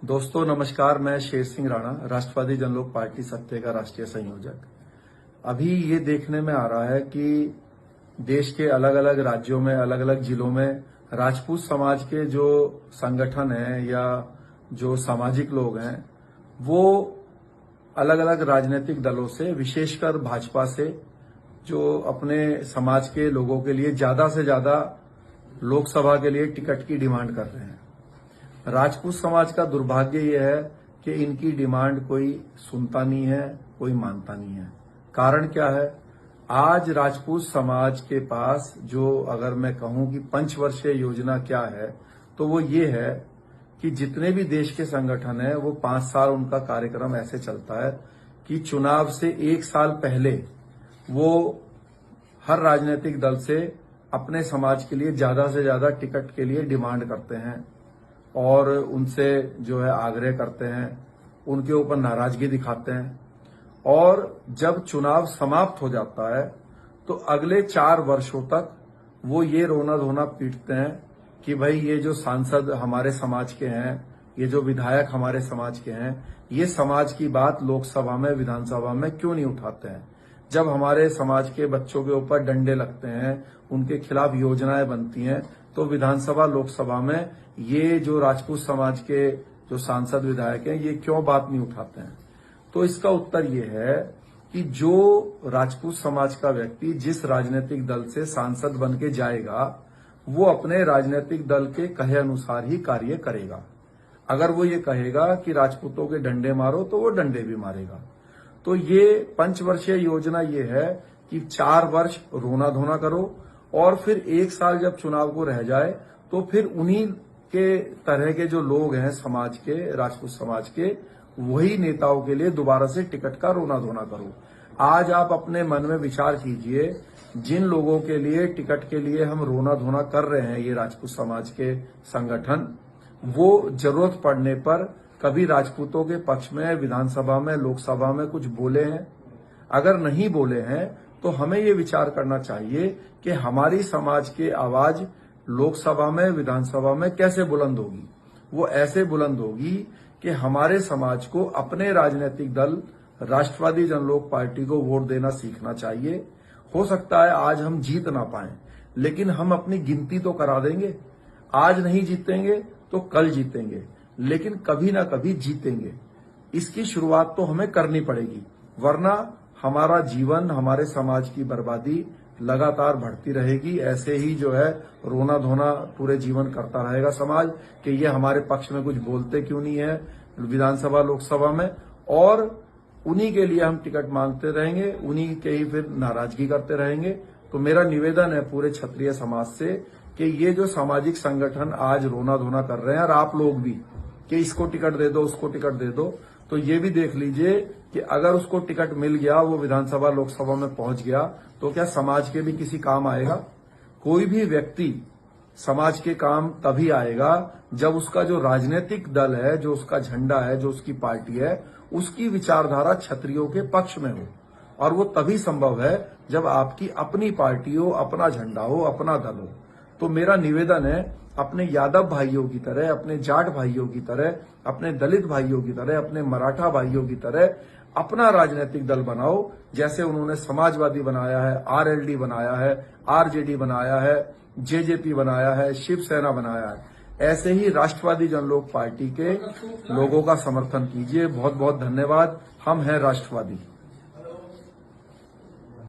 दोस्तों नमस्कार, मैं शेर सिंह राणा, राष्ट्रवादी जनलोक पार्टी सत्य का राष्ट्रीय संयोजक। अभी ये देखने में आ रहा है कि देश के अलग अलग राज्यों में, अलग अलग जिलों में राजपूत समाज के जो संगठन हैं या जो सामाजिक लोग हैं, वो अलग अलग राजनीतिक दलों से, विशेषकर भाजपा से, जो अपने समाज के लोगों के लिए ज्यादा से ज्यादा लोकसभा के लिए टिकट की डिमांड कर रहे हैं। राजपूत समाज का दुर्भाग्य यह है कि इनकी डिमांड कोई सुनता नहीं है, कोई मानता नहीं है। कारण क्या है? आज राजपूत समाज के पास जो, अगर मैं कहूं कि पंचवर्षीय योजना क्या है, तो वो ये है कि जितने भी देश के संगठन है वो 5 साल उनका कार्यक्रम ऐसे चलता है कि चुनाव से 1 साल पहले वो हर राजनीतिक दल से अपने समाज के लिए ज्यादा से ज्यादा टिकट के लिए डिमांड करते हैं और उनसे जो है आग्रह करते हैं, उनके ऊपर नाराजगी दिखाते हैं। और जब चुनाव समाप्त हो जाता है तो अगले 4 वर्षों तक वो ये रोना धोना पीटते हैं कि भाई ये जो सांसद हमारे समाज के हैं, ये जो विधायक हमारे समाज के हैं, ये समाज की बात लोकसभा में, विधानसभा में क्यों नहीं उठाते हैं। जब हमारे समाज के बच्चों के ऊपर डंडे लगते हैं, उनके खिलाफ योजनाएं बनती हैं, तो विधानसभा, लोकसभा में ये जो राजपूत समाज के जो सांसद विधायक हैं, ये क्यों बात नहीं उठाते हैं। तो इसका उत्तर ये है कि जो राजपूत समाज का व्यक्ति जिस राजनीतिक दल से सांसद बन के जाएगा, वो अपने राजनीतिक दल के कहे अनुसार ही कार्य करेगा। अगर वो ये कहेगा कि राजपूतों के डंडे मारो, तो वो डंडे भी मारेगा। तो ये पंचवर्षीय योजना ये है कि 4 वर्ष रोना धोना करो और फिर 1 साल जब चुनाव को रह जाए तो फिर उन्हीं के तरह के जो लोग हैं समाज के, राजपूत समाज के, वही नेताओं के लिए दोबारा से टिकट का रोना धोना करो। आज आप अपने मन में विचार कीजिए, जिन लोगों के लिए टिकट के लिए हम रोना धोना कर रहे हैं, ये राजपूत समाज के संगठन, वो जरूरत पड़ने पर कभी राजपूतों के पक्ष में विधानसभा में, लोकसभा में कुछ बोले हैं? अगर नहीं बोले हैं तो हमें ये विचार करना चाहिए कि हमारी समाज की आवाज लोकसभा में, विधानसभा में कैसे बुलंद होगी। वो ऐसे बुलंद होगी कि हमारे समाज को अपने राजनीतिक दल राष्ट्रवादी जनलोक पार्टी को वोट देना सीखना चाहिए। हो सकता है आज हम जीत ना पाए, लेकिन हम अपनी गिनती तो करा देंगे। आज नहीं जीतेंगे तो कल जीतेंगे, लेकिन कभी ना कभी जीतेंगे। इसकी शुरुआत तो हमें करनी पड़ेगी, वरना हमारा जीवन, हमारे समाज की बर्बादी लगातार बढ़ती रहेगी। ऐसे ही जो है रोना धोना पूरे जीवन करता रहेगा समाज कि ये हमारे पक्ष में कुछ बोलते क्यों नहीं है विधानसभा, लोकसभा में, और उन्हीं के लिए हम टिकट मांगते रहेंगे, उन्हीं के ही फिर नाराजगी करते रहेंगे। तो मेरा निवेदन है पूरे क्षत्रिय समाज से कि ये जो सामाजिक संगठन आज रोना धोना कर रहे हैं, और आप लोग भी, कि इसको टिकट दे दो, उसको टिकट दे दो, तो ये भी देख लीजिए कि अगर उसको टिकट मिल गया, वो विधानसभा, लोकसभा में पहुंच गया, तो क्या समाज के भी किसी काम आएगा? कोई भी व्यक्ति समाज के काम तभी आएगा जब उसका जो राजनीतिक दल है, जो उसका झंडा है, जो उसकी पार्टी है, उसकी विचारधारा क्षत्रियों के पक्ष में हो। और वो तभी संभव है जब आपकी अपनी पार्टी हो, अपना झंडा हो, अपना दल हो। तो मेरा निवेदन है, अपने यादव भाइयों की तरह, अपने जाट भाइयों की तरह, अपने दलित भाइयों की तरह, अपने मराठा भाइयों की तरह अपना राजनीतिक दल बनाओ। जैसे उन्होंने समाजवादी बनाया है, आरएलडी बनाया है, आरजेडी बनाया है, जेजेपी बनाया है, शिवसेना बनाया है, ऐसे ही राष्ट्रवादी जनलोक पार्टी के लोगों का समर्थन कीजिए। बहुत बहुत धन्यवाद। हम हैं राष्ट्रवादी।